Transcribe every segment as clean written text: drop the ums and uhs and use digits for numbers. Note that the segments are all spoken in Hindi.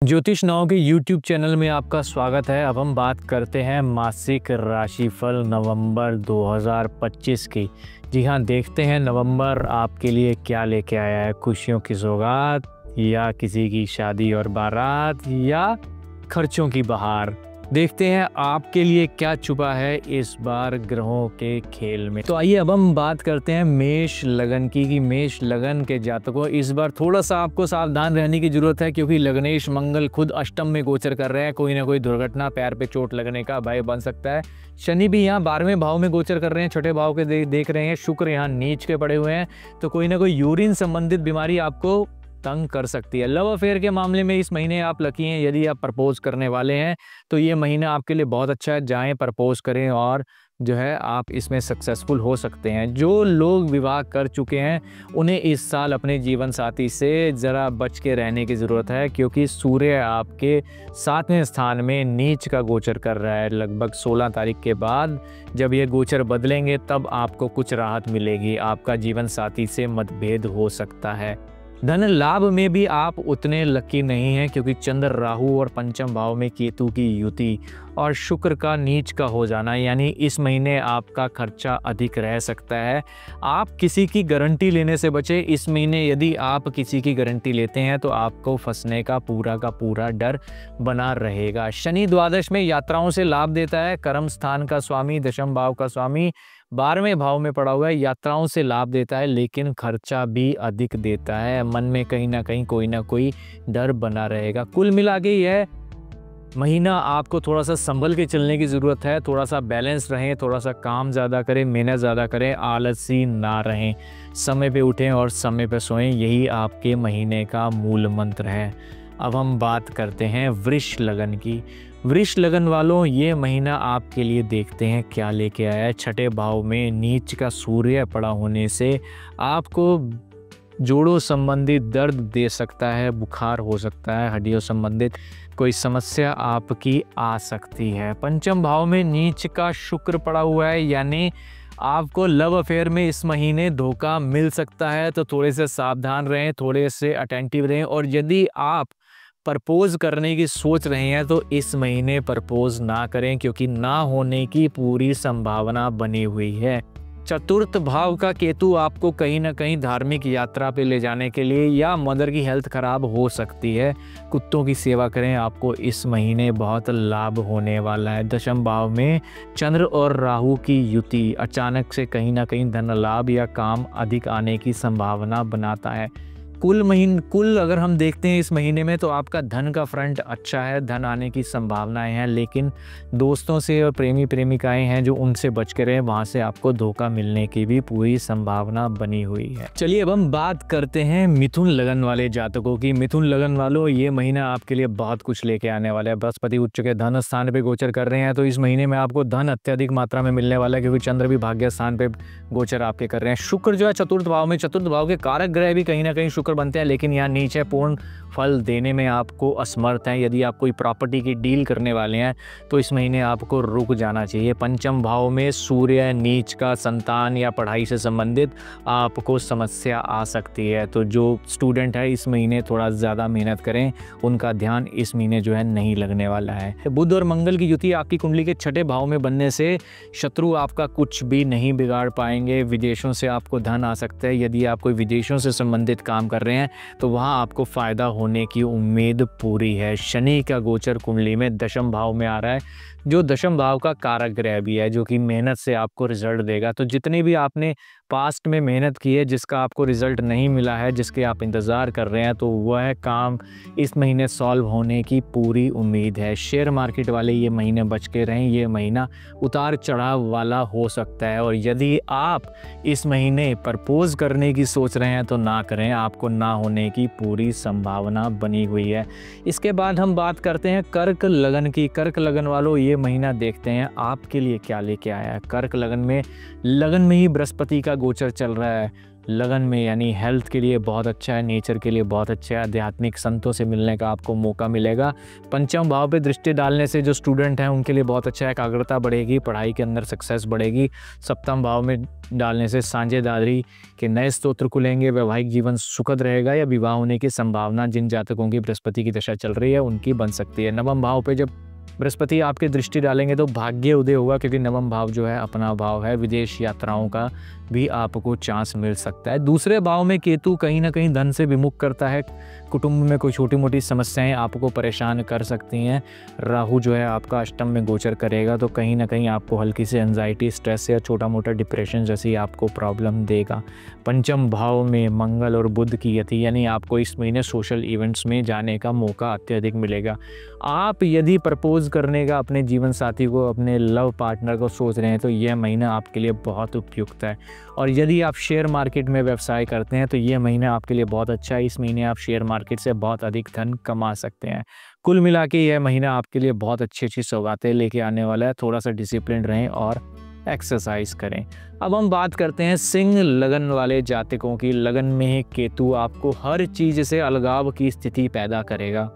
ज्योतिष नाव के YouTube चैनल में आपका स्वागत है। अब हम बात करते हैं मासिक राशिफल नवंबर 2025 की। जी हाँ, देखते हैं नवंबर आपके लिए क्या लेके आया है। खुशियों की सौगात या किसी की शादी और बारात या खर्चों की बहार। देखते हैं आपके लिए क्या छुपा है इस बार ग्रहों के खेल में। तो आइए अब हम बात करते हैं मेष लगन की कि मेष लगन के जातकों इस बार थोड़ा सा आपको सावधान रहने की जरूरत है, क्योंकि लग्नेश मंगल खुद अष्टम में गोचर कर रहे हैं। कोई ना कोई दुर्घटना, पैर पे चोट लगने का भय बन सकता है। शनि भी यहाँ 12वें भाव में गोचर कर रहे हैं, छठे भाव के देख रहे हैं। शुक्र यहाँ नीच के पड़े हुए हैं, तो कोई ना कोई यूरिन संबंधित बीमारी आपको तंग कर सकती है। लव अफेयर के मामले में इस महीने आप लकी हैं। यदि आप प्रपोज करने वाले हैं तो ये महीना आपके लिए बहुत अच्छा है। जाएं, प्रपोज करें और जो है आप इसमें सक्सेसफुल हो सकते हैं। जो लोग विवाह कर चुके हैं उन्हें इस साल अपने जीवन साथी से ज़रा बच के रहने की ज़रूरत है, क्योंकि सूर्य आपके 7वें स्थान में नीच का गोचर कर रहा है। लगभग 16 तारीख के बाद जब ये गोचर बदलेंगे तब आपको कुछ राहत मिलेगी। आपका जीवन साथी से मतभेद हो सकता है। धन लाभ में भी आप उतने लकी नहीं हैं, क्योंकि चंद्र, राहु और पंचम भाव में केतु की युति और शुक्र का नीच का हो जाना, यानी इस महीने आपका खर्चा अधिक रह सकता है। आप किसी की गारंटी लेने से बचें। इस महीने यदि आप किसी की गारंटी लेते हैं तो आपको फंसने का पूरा डर बना रहेगा। शनि द्वादश में यात्राओं से लाभ देता है। कर्म स्थान का स्वामी, दशम भाव का स्वामी 12वें भाव में पड़ा हुआ है। यात्राओं से लाभ देता है, लेकिन खर्चा भी अधिक देता है। मन में कहीं ना कहीं कोई ना कोई डर बना रहेगा। कुल मिला के यह महीना आपको थोड़ा सा संभल के चलने की ज़रूरत है। थोड़ा सा बैलेंस रहें, थोड़ा सा काम ज़्यादा करें, मेहनत ज़्यादा करें, आलसी ना रहें। समय पे उठें और समय पे सोएं, यही आपके महीने का मूल मंत्र है। अब हम बात करते हैं वृष लगन की। वृष लगन वालों, ये महीना आपके लिए देखते हैं क्या लेके आया है। छठे भाव में नीच का सूर्य पड़ा होने से आपको जोड़ों संबंधित दर्द दे सकता है, बुखार हो सकता है, हड्डियों संबंधित कोई समस्या आपकी आ सकती है। पंचम भाव में नीच का शुक्र पड़ा हुआ है, यानी आपको लव अफेयर में इस महीने धोखा मिल सकता है। तो थोड़े से सावधान रहें, थोड़े से अटेंटिव रहें। और यदि आप प्रपोज करने की सोच रहे हैं तो इस महीने प्रपोज ना करें, क्योंकि ना होने की पूरी संभावना बनी हुई है। चतुर्थ भाव का केतु आपको कहीं ना कहीं धार्मिक यात्रा पे ले जाने के लिए, या मदर की हेल्थ खराब हो सकती है। कुत्तों की सेवा करें, आपको इस महीने बहुत लाभ होने वाला है। दशम भाव में चंद्र और राहु की युति अचानक से कहीं ना कहीं धन लाभ या काम अधिक आने की संभावना बनाता है। कुल अगर हम देखते हैं इस महीने में, तो आपका धन का फ्रंट अच्छा है, धन आने की संभावनाएं हैं। लेकिन दोस्तों से और प्रेमी प्रेमिकाएं हैं जो, उनसे बच के रहें, वहां से आपको धोखा मिलने की भी पूरी संभावना बनी हुई है। चलिए अब हम बात करते हैं मिथुन लगन वाले जातकों की। मिथुन लगन वालों, ये महीना आपके लिए बहुत कुछ लेके आने वाला है। बृहस्पति उच्च के धन स्थान पे गोचर कर रहे हैं, तो इस महीने में आपको धन अत्यधिक मात्रा में मिलने वाला है, क्योंकि चंद्र भी भाग्य स्थान पे गोचर आपके कर रहे हैं। शुक्र जो है चतुर्थ भाव में, चतुर्थ भाव के कारक ग्रह भी कहीं ना कहीं शुक्र बनते हैं, लेकिन यहाँ नीचे पूर्ण फल देने में आपको असमर्थ हैं। यदि आप कोई प्रॉपर्टी की डील करने वाले हैं तो इस महीने आपको रुक जाना चाहिए। पंचम भाव में सूर्य नीच का, संतान या पढ़ाई से संबंधित आपको समस्या आ सकती है। तो जो स्टूडेंट है इस महीने थोड़ा ज़्यादा मेहनत करें, उनका ध्यान इस महीने जो है नहीं लगने वाला है। बुध और मंगल की युति आपकी कुंडली के छठे भाव में बनने से शत्रु आपका कुछ भी नहीं बिगाड़ पाएंगे। विदेशों से आपको धन आ सकता है। यदि आप कोई विदेशों से संबंधित काम कर रहे हैं तो वहाँ आपको फ़ायदा होने की उम्मीद पूरी है। शनि का गोचर कुंडली में दशम भाव में आ रहा है, जो दशम भाव का कारक ग्रह भी है, जो कि मेहनत से आपको रिजल्ट देगा। तो जितनी भी आपने पास्ट में मेहनत की है, जिसका आपको रिजल्ट नहीं मिला है, जिसके आप इंतज़ार कर रहे हैं, तो वह काम इस महीने सॉल्व होने की पूरी उम्मीद है। शेयर मार्केट वाले ये महीने बच के रहें, ये महीना उतार चढ़ाव वाला हो सकता है। और यदि आप इस महीने प्रपोज करने की सोच रहे हैं तो ना करें, आपको ना होने की पूरी संभावना बनी हुई है। इसके बाद हम बात करते हैं कर्क लगन की। कर्क लगन वालों, ये महीना देखते हैं आपके लिए क्या लेके आया है। कर्क लगन में ही बृहस्पति का गोचर चल रहा है। लगन में, यानी हेल्थ के लिए बहुत अच्छा है, नेचर के लिए बहुत अच्छा है, आध्यात्मिक संतों से मिलने का आपको मौका मिलेगा। पंचम भाव पे दृष्टि डालने से जो स्टूडेंट हैं उनके लिए बहुत अच्छा है, एकाग्रता बढ़ेगी, पढ़ाई के अंदर सक्सेस बढ़ेगी। सप्तम भाव में डालने से साझेदारी के नए स्तोत्र खुलेंगे, वैवाहिक जीवन सुखद रहेगा या विवाह होने की संभावना जिन जातकों की बृहस्पति की दशा चल रही है उनकी बन सकती है। नवम भाव पे जब बृहस्पति आपके दृष्टि डालेंगे तो भाग्य उदय होगा, क्योंकि नवम भाव जो है अपना भाव है, विदेश यात्राओं का भी आपको चांस मिल सकता है। दूसरे भाव में केतु कहीं ना कहीं धन से विमुख करता है, कुटुंब में कोई छोटी मोटी समस्याएं आपको परेशान कर सकती हैं। राहु जो है आपका अष्टम में गोचर करेगा, तो कहीं ना कहीं आपको हल्की सी एंजाइटी, स्ट्रेस या छोटा मोटा डिप्रेशन जैसी आपको प्रॉब्लम देगा। पंचम भाव में मंगल और बुध की गति, यानी आपको इस महीने सोशल इवेंट्स में जाने का मौका अत्यधिक मिलेगा। आप यदि प्रपोज करने का अपने जीवन साथी को, अपने लव पार्टनर को सोच रहे हैं तो यह महीना आपके लिए बहुत उपयुक्त है। और यदि आप शेयर मार्केट में व्यवसाय करते हैं तो यह महीना आपके लिए बहुत अच्छा है। इस महीने आप शेयर मार्केट से बहुत अधिक धन कमा सकते हैं। कुल मिला के यह महीना आपके लिए बहुत अच्छी अच्छी सौगातें लेके आने वाला है। थोड़ा सा डिसिप्लिन रहें और एक्सरसाइज करें। अब हम बात करते हैं सिंह लगन वाले जातकों की। लगन में केतु आपको हर चीज़ से अलगाव की स्थिति पैदा करेगा।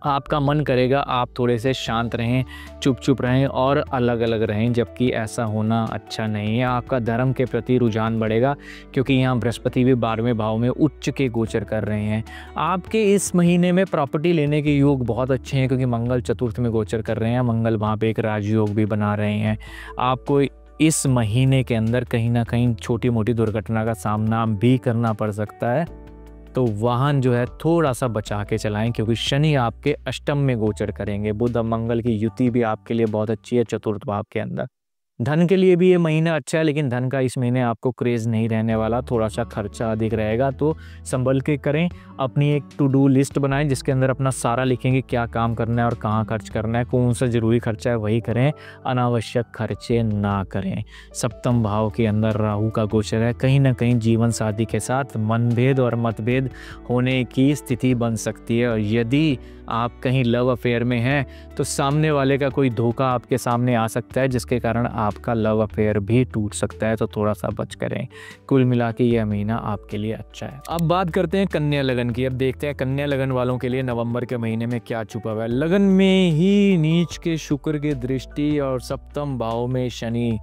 आपका मन करेगा आप थोड़े से शांत रहें, चुप चुप रहें और अलग अलग रहें, जबकि ऐसा होना अच्छा नहीं है। आपका धर्म के प्रति रुझान बढ़ेगा, क्योंकि यहाँ बृहस्पति भी 12वें भाव में उच्च के गोचर कर रहे हैं। आपके इस महीने में प्रॉपर्टी लेने के योग बहुत अच्छे हैं, क्योंकि मंगल चतुर्थ में गोचर कर रहे हैं। मंगल वहाँ पे एक राजयोग भी बना रहे हैं। आपको इस महीने के अंदर कहीं ना कहीं छोटी मोटी दुर्घटना का सामना भी करना पड़ सकता है, तो वाहन जो है थोड़ा सा बचा के चलाएं, क्योंकि शनि आपके अष्टम में गोचर करेंगे। बुध और मंगल की युति भी आपके लिए बहुत अच्छी है चतुर्थ भाव के अंदर। धन के लिए भी ये महीना अच्छा है, लेकिन धन का इस महीने आपको क्रेज़ नहीं रहने वाला, थोड़ा सा खर्चा अधिक रहेगा, तो संभल के करें। अपनी एक टू डू लिस्ट बनाएं जिसके अंदर अपना सारा लिखेंगे क्या काम करना है और कहाँ खर्च करना है, कौन सा ज़रूरी खर्चा है वही करें, अनावश्यक खर्चे ना करें। सप्तम भाव के अंदर राहु का गोचर है, कहीं ना कहीं जीवन साथी के साथ मनभेद और मतभेद होने की स्थिति बन सकती है। और यदि आप कहीं लव अफेयर में हैं तो सामने वाले का कोई धोखा आपके सामने आ सकता है, जिसके कारण आपका लव अफेयर भी टूट सकता है, तो थोड़ा सा बच करें। कुल मिला के यह महीना आपके लिए अच्छा है। अब बात करते हैं कन्या लगन की। अब देखते हैं कन्या लगन वालों के लिए नवंबर के महीने में क्या छुपा हुआ है। लगन में ही नीच के शुक्र की दृष्टि और सप्तम भाव में शनि,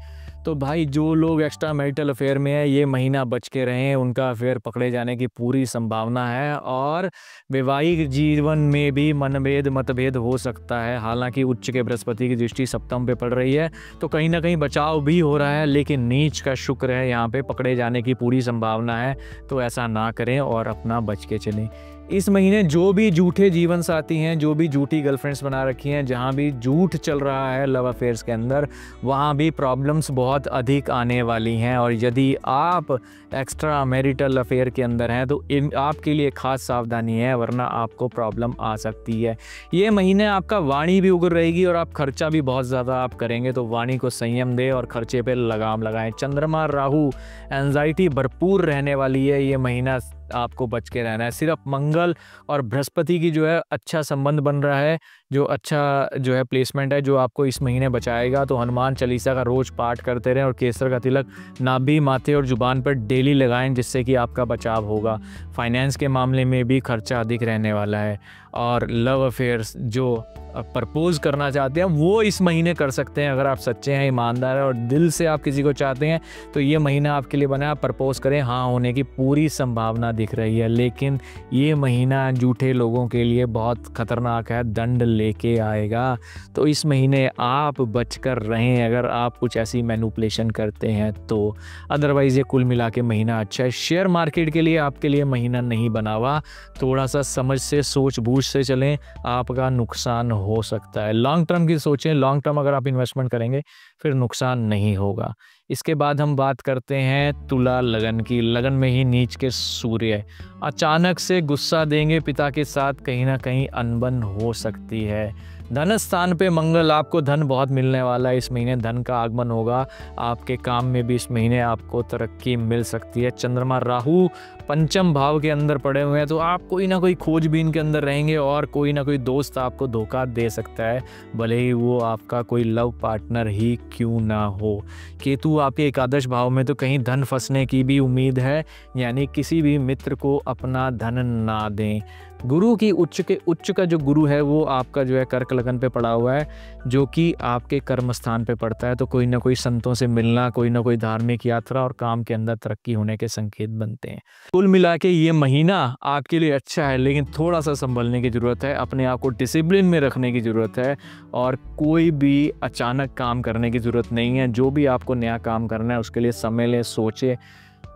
तो भाई जो लोग एक्स्ट्रा मैरिटल अफेयर में है ये महीना बच के रहें, उनका अफेयर पकड़े जाने की पूरी संभावना है। और वैवाहिक जीवन में भी मनभेद मतभेद हो सकता है। हालांकि उच्च के बृहस्पति की दृष्टि सप्तम पे पड़ रही है, तो कहीं ना कहीं बचाव भी हो रहा है, लेकिन नीच का शुक्र है, यहाँ पे पकड़े जाने की पूरी संभावना है, तो ऐसा ना करें और अपना बच के चलें। इस महीने जो भी झूठे जीवन साथी हैं, जो भी झूठी गर्लफ्रेंड्स बना रखी हैं, जहाँ भी झूठ चल रहा है लव अफेयर्स के अंदर, वहाँ भी प्रॉब्लम्स बहुत अधिक आने वाली हैं। और यदि आप एक्स्ट्रा मैरिटल अफेयर के अंदर हैं तो आपके लिए खास सावधानी है, वरना आपको प्रॉब्लम आ सकती है। ये महीने आपका वाणी भी उग्र रहेगी और आप खर्चा भी बहुत ज़्यादा आप करेंगे, तो वाणी को संयम दें और खर्चे पर लगाम लगाएं। चंद्रमा राहु एंजाइटी भरपूर रहने वाली है, ये महीना आपको बच के रहना है। सिर्फ मंगल और बृहस्पति की जो है अच्छा संबंध बन रहा है, जो अच्छा जो है प्लेसमेंट है, जो आपको इस महीने बचाएगा। तो हनुमान चालीसा का रोज पाठ करते रहें और केसर का तिलक नाभि, माथे और जुबान पर डेली लगाएं, जिससे कि आपका बचाव होगा। फाइनेंस के मामले में भी खर्चा अधिक रहने वाला है। और लव अफेयर्स जो प्रपोज करना चाहते हैं वो इस महीने कर सकते हैं, अगर आप सच्चे हैं, ईमानदार हैं और दिल से आप किसी को चाहते हैं तो ये महीना आपके लिए बना है। प्रपोज करें, हाँ होने की पूरी संभावना दिख रही है। लेकिन ये महीना झूठे लोगों के लिए बहुत खतरनाक है, दंड लेके आएगा, तो इस महीने आप बचकर रहें अगर आप कुछ ऐसी मैनिपुलेशन करते हैं तो। अदरवाइज़ ये कुल मिला के महीना अच्छा है। शेयर मार्केट के लिए आपके लिए महीना नहीं बना हुआ, थोड़ा सा समझ से सोच बूझ से चलें, आपका नुकसान हो सकता है। लॉन्ग टर्म की सोचें, लॉन्ग टर्म अगर आप इन्वेस्टमेंट करेंगे फिर नुकसान नहीं होगा। इसके बाद हम बात करते हैं तुला लगन की। लगन में ही नीच के सूर्य अचानक से गुस्सा देंगे, पिता के साथ कहीं ना कहीं अनबन हो सकती है। धन स्थान पे मंगल, आपको धन बहुत मिलने वाला है, इस महीने धन का आगमन होगा। आपके काम में भी इस महीने आपको तरक्की मिल सकती है। चंद्रमा राहु पंचम भाव के अंदर पड़े हुए हैं, तो आप कोई ना कोई खोजबीन के अंदर रहेंगे और कोई ना कोई दोस्त आपको धोखा दे सकता है, भले ही वो आपका कोई लव पार्टनर ही क्यों ना हो। केतु आपके एकादश भाव में, तो कहीं धन फंसने की भी उम्मीद है, यानी किसी भी मित्र को अपना धन ना दें। गुरु की उच्च का जो गुरु है वो आपका जो है कर्क लगन पे पड़ा हुआ है, जो कि आपके कर्म स्थान पे पड़ता है। तो कोई ना कोई संतों से मिलना, कोई ना कोई धार्मिक यात्रा और काम के अंदर तरक्की होने के संकेत बनते हैं। कुल मिला के ये महीना आपके लिए अच्छा है, लेकिन थोड़ा सा संभलने की ज़रूरत है, अपने आप को डिसिप्लिन में रखने की ज़रूरत है और कोई भी अचानक काम करने की ज़रूरत नहीं है। जो भी आपको नया काम करना है उसके लिए समय लें, सोचें,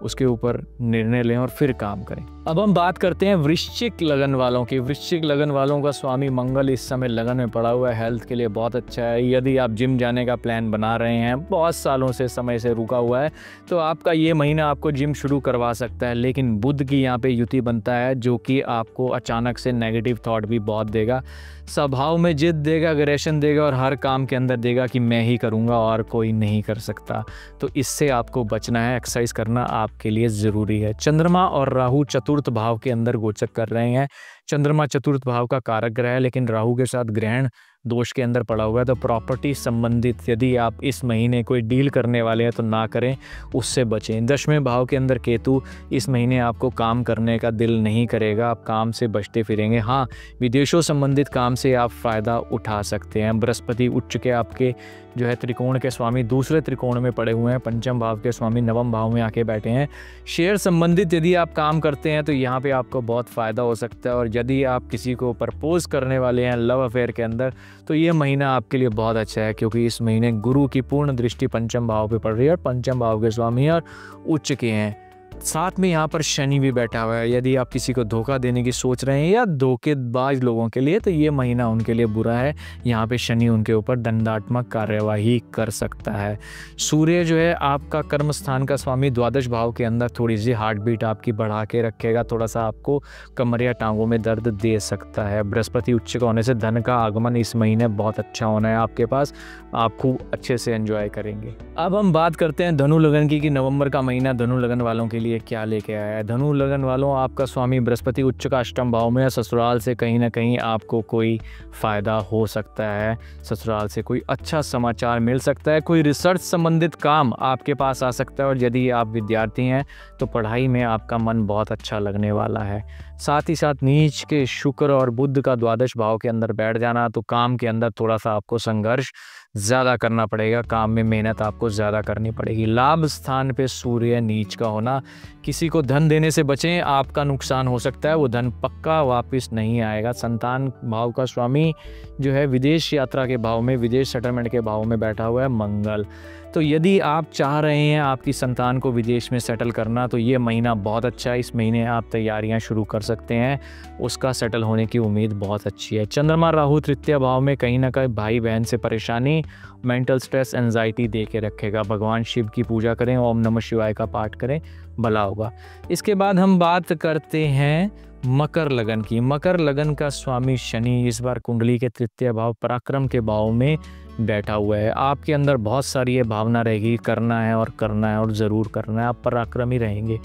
उसके ऊपर निर्णय लें और फिर काम करें। अब हम बात करते हैं वृश्चिक लगन वालों की। वृश्चिक लगन वालों का स्वामी मंगल इस समय लगन में पड़ा हुआ है, हेल्थ के लिए बहुत अच्छा है। यदि आप जिम जाने का प्लान बना रहे हैं, बहुत सालों से समय से रुका हुआ है, तो आपका ये महीना आपको जिम शुरू करवा सकता है। लेकिन बुध की यहाँ पे युति बनता है, जो कि आपको अचानक से नेगेटिव थॉट भी बहुत देगा, स्वभाव में जिद देगा, अग्रेशन देगा और हर काम के अंदर देगा कि मैं ही करूँगा और कोई नहीं कर सकता। तो इससे आपको बचना है, एक्सरसाइज करना आपके लिए ज़रूरी है। चंद्रमा और राहु चतुर्थ भाव के अंदर गोचर कर रहे हैं। चंद्रमा चतुर्थ भाव का कारक ग्रह है, लेकिन राहु के साथ ग्रहण दोष के अंदर पड़ा हुआ है। तो प्रॉपर्टी संबंधित यदि आप इस महीने कोई डील करने वाले हैं तो ना करें, उससे बचें। 10वें भाव के अंदर केतु, इस महीने आपको काम करने का दिल नहीं करेगा, आप काम से बचते फिरेंगे। हाँ, विदेशों संबंधित काम से आप फ़ायदा उठा सकते हैं। बृहस्पति उच्च के आपके जो है त्रिकोण के स्वामी दूसरे त्रिकोण में पड़े हुए हैं, पंचम भाव के स्वामी नवम भाव में आके बैठे हैं। शेयर संबंधित यदि आप काम करते हैं तो यहाँ पे आपको बहुत फ़ायदा हो सकता है। और यदि आप किसी को प्रपोज करने वाले हैं लव अफेयर के अंदर, तो ये महीना आपके लिए बहुत अच्छा है, क्योंकि इस महीने गुरु की पूर्ण दृष्टि पंचम भाव पे पड़ रही है और पंचम भाव के स्वामी और उच्च के हैं। साथ में यहाँ पर शनि भी बैठा हुआ है। यदि आप किसी को धोखा देने की सोच रहे हैं या धोखेबाज लोगों के लिए, तो ये महीना उनके लिए बुरा है। यहाँ पे शनि उनके ऊपर दंडात्मक कार्यवाही कर सकता है। सूर्य जो है आपका कर्म स्थान का स्वामी द्वादश भाव के अंदर थोड़ी सी हार्ट बीट आपकी बढ़ा के रखेगा, थोड़ा सा आपको कमर या टांगों में दर्द दे सकता है। बृहस्पति उच्च का होने से धन का आगमन इस महीने बहुत अच्छा होना है आपके पास, आप खूब अच्छे से एंजॉय करेंगे। अब हम बात करते हैं धनु लगन की कि नवंबर का महीना धनु लगन वालों के लिए क्या लेके आया है। धनु लगन वालों, आपका स्वामी बृहस्पति उच्च का अष्टम भाव में है। ससुराल से कहीं ना कहीं आपको कोई फ़ायदा हो सकता है, ससुराल से कोई अच्छा समाचार मिल सकता है, कोई रिसर्च संबंधित काम आपके पास आ सकता है। और यदि आप विद्यार्थी हैं तो पढ़ाई में आपका मन बहुत अच्छा लगने वाला है। साथ ही साथ नीच के शुक्र और बुध का द्वादश भाव के अंदर बैठ जाना, तो काम के अंदर थोड़ा सा आपको संघर्ष ज़्यादा करना पड़ेगा, काम में मेहनत आपको ज़्यादा करनी पड़ेगी। लाभ स्थान पे सूर्य नीच का होना, किसी को धन देने से बचें, आपका नुकसान हो सकता है, वो धन पक्का वापस नहीं आएगा। संतान भाव का स्वामी जो है विदेश यात्रा के भाव में, विदेश सेटलमेंट के भाव में बैठा हुआ है मंगल। तो यदि आप चाह रहे हैं आपकी संतान को विदेश में सेटल करना, तो ये महीना बहुत अच्छा है। इस महीने आप तैयारियां शुरू कर सकते हैं, उसका सेटल होने की उम्मीद बहुत अच्छी है। चंद्रमा राहु तृतीय भाव में कहीं ना कहीं भाई बहन से परेशानी, मेंटल स्ट्रेस, एंजाइटी दे के रखेगा। भगवान शिव की पूजा करें, ओम नमः शिवाय का पाठ करें, भला होगा। इसके बाद हम बात करते हैं मकर लगन की। मकर लगन का स्वामी शनि इस बार कुंडली के तृतीय भाव पराक्रम के भाव में बैठा हुआ है। आपके अंदर बहुत सारी ये भावना रहेगी, करना है और ज़रूर करना है, आप पराक्रमी रहेंगे।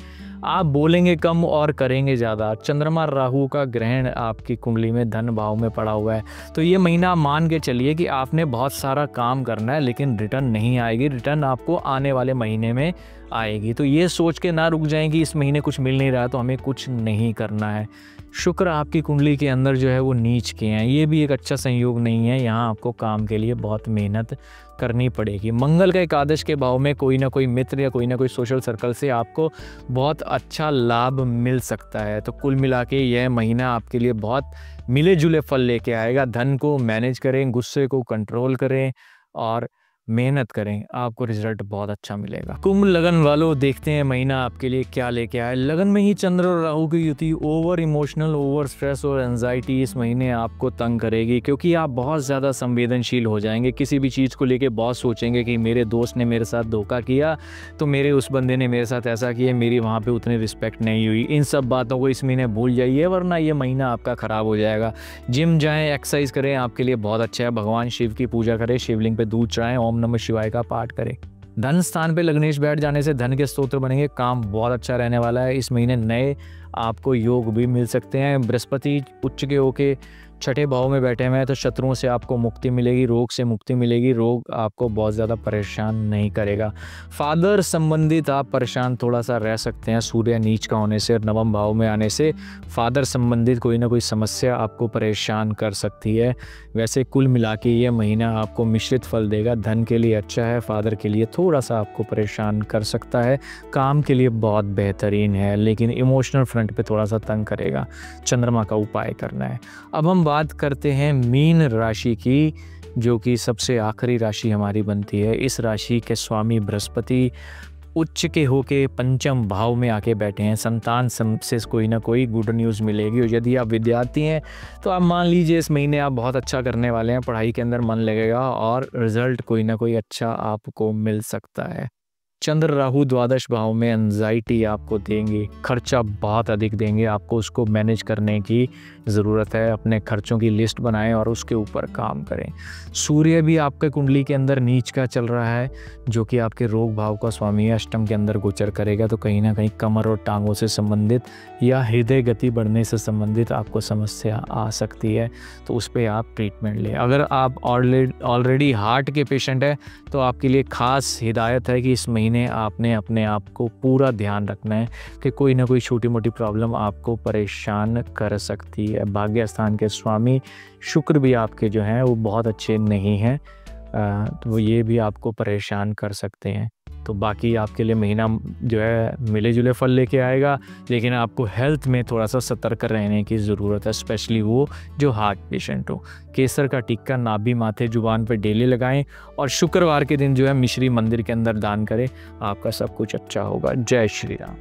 आप बोलेंगे कम और करेंगे ज़्यादा। चंद्रमा राहु का ग्रहण आपकी कुंडली में धन भाव में पड़ा हुआ है, तो ये महीना मान के चलिए कि आपने बहुत सारा काम करना है, लेकिन रिटर्न नहीं आएगी। रिटर्न आपको आने वाले महीने में आएगी। तो ये सोच के ना रुक जाएं कि इस महीने कुछ मिल नहीं रहा तो हमें कुछ नहीं करना है। शुक्र आपकी कुंडली के अंदर जो है वो नीच के हैं, ये भी एक अच्छा संयोग नहीं है। यहाँ आपको काम के लिए बहुत मेहनत करनी पड़ेगी। मंगल का एकादश के भाव में कोई ना कोई मित्र या कोई ना कोई सोशल सर्कल से आपको बहुत अच्छा लाभ मिल सकता है। तो कुल मिला के यह महीना आपके लिए बहुत मिले जुले फल लेके आएगा। धन को मैनेज करें, गुस्से को कंट्रोल करें और मेहनत करें, आपको रिजल्ट बहुत अच्छा मिलेगा। कुंभ लगन वालों, देखते हैं महीना आपके लिए क्या लेके आए। लगन में ही चंद्र और राहु की युति ओवर इमोशनल, ओवर स्ट्रेस और एंजाइटी इस महीने आपको तंग करेगी, क्योंकि आप बहुत ज़्यादा संवेदनशील हो जाएंगे। किसी भी चीज़ को लेके बहुत सोचेंगे कि मेरे दोस्त ने मेरे साथ धोखा किया, तो मेरे उस बंदे ने मेरे साथ ऐसा किया, मेरी वहाँ पर उतनी रिस्पेक्ट नहीं हुई। इन सब बातों को इस महीने भूल जाइए, वरना ये महीना आपका ख़राब हो जाएगा। जिम जाएँ, एक्सरसाइज करें, आपके लिए बहुत अच्छा है। भगवान शिव की पूजा करें, शिवलिंग पर दूध चढ़ाएं, ओम नमः शिवाय का पाठ करें। धन स्थान पे लग्नेश बैठ जाने से धन के स्तोत्र बनेंगे, काम बहुत अच्छा रहने वाला है। इस महीने नए आपको योग भी मिल सकते हैं। बृहस्पति उच्च के होके छठे भाव में बैठे हुए हैं तो शत्रुओं से आपको मुक्ति मिलेगी, रोग से मुक्ति मिलेगी, रोग आपको बहुत ज़्यादा परेशान नहीं करेगा। फादर संबंधित आप परेशान थोड़ा सा रह सकते हैं, सूर्य नीच का होने से और नवम भाव में आने से फादर संबंधित कोई ना कोई समस्या आपको परेशान कर सकती है। वैसे कुल मिला के ये महीना आपको मिश्रित फल देगा। धन के लिए अच्छा है, फादर के लिए थोड़ा सा आपको परेशान कर सकता है, काम के लिए बहुत बेहतरीन है, लेकिन इमोशनल फ्रंट पे थोड़ा सा तंग करेगा। चंद्रमा का उपाय करना है। अब हम बात करते हैं मीन राशि की, जो कि सबसे आखिरी राशि हमारी बनती है। इस राशि के स्वामी बृहस्पति उच्च के होके पंचम भाव में आके बैठे हैं। संतान से कोई ना कोई गुड न्यूज़ मिलेगी। और यदि आप विद्यार्थी हैं तो आप मान लीजिए इस महीने आप बहुत अच्छा करने वाले हैं, पढ़ाई के अंदर मन लगेगा और रिजल्ट कोई ना कोई अच्छा आपको मिल सकता है। चंद्र राहु द्वादश भाव में एंजाइटी आपको देंगे, खर्चा बहुत अधिक देंगे, आपको उसको मैनेज करने की ज़रूरत है। अपने खर्चों की लिस्ट बनाएं और उसके ऊपर काम करें। सूर्य भी आपके कुंडली के अंदर नीच का चल रहा है, जो कि आपके रोग भाव का स्वामी है, अष्टम के अंदर गोचर करेगा। तो कहीं ना कहीं कमर और टांगों से संबंधित या हृदय गति बढ़ने से संबंधित आपको समस्या आ सकती है, तो उस पर आप ट्रीटमेंट लें। अगर आप ऑलरेडी हार्ट के पेशेंट हैं तो आपके लिए खास हिदायत है कि इस महीने आपने अपने आप को पूरा ध्यान रखना है कि कोई ना कोई छोटी मोटी प्रॉब्लम आपको परेशान कर सकती है। भाग्य स्थान के स्वामी शुक्र भी आपके जो हैं वो बहुत अच्छे नहीं हैं, तो ये भी आपको परेशान कर सकते हैं। तो बाकी आपके लिए महीना जो है मिले जुले फल लेके आएगा, लेकिन आपको हेल्थ में थोड़ा सा सतर्क रहने की ज़रूरत है, स्पेशली वो जो हार्ट पेशेंट हो। केसर का टिक्का नाभि माथे जुबान पर डेली लगाएं और शुक्रवार के दिन जो है मिश्री मंदिर के अंदर दान करें। आपका सब कुछ अच्छा होगा। जय श्री राम।